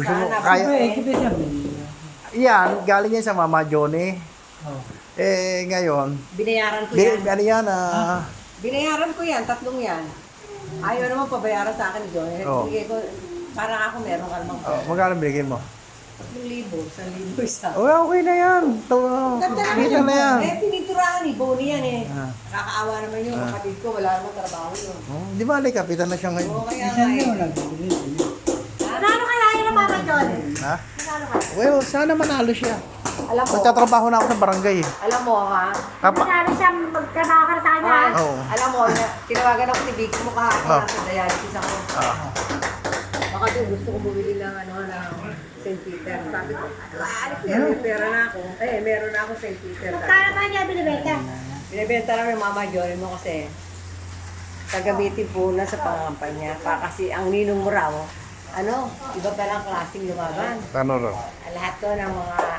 Gusto mo, Sana kaya, Iya. yan, galing yan sa Mama Johnny. Oh. Eh, ngayon, binayaran ko yan. ano yan, Binayaran ko yan, 3 yan. Ayaw naman pabayaran sa akin, John. Oo. Sige ko, para ako meron ka namang magkano binigay mo? 1,000, 1,000 isa. Oh, okay na yan. Ganda naman Kita na yan. Eh, piniturahan eh, boni yan eh. Ah. Nakakaawa naman yung kapatid ko, wala namang trabaho yun. Oh, di ba, kapitan na siya ngayon. Oo, kaya Isa nga niyo eh. lang. Bili. Magkano kaya yun ang Papa John? Ha? Magkano kaya? Well, sana manalo siya. Alam mo, Nagtatrabaho na ako sa barangay eh. alam mo ha, Kapa, Magkano siya magtrabaho ka na sa kanya? Oo. alam mo, tinawagan ako si Vicky mo kahapon Ah. nasa dialysis ako. ah, Baka doon gusto ko bumili ng ng St. Peter. Sabi ko, may pera na ako. Eh, meron na ako St. Peter. Magkano ba niya binibenta? Binibenta namin yung Mama Jory mo kasi kagamitin po na sa pangangampanya. Kasi ang ninong mo raw, iba palang klaseng lumaban. ano raw? Lahat to ng mga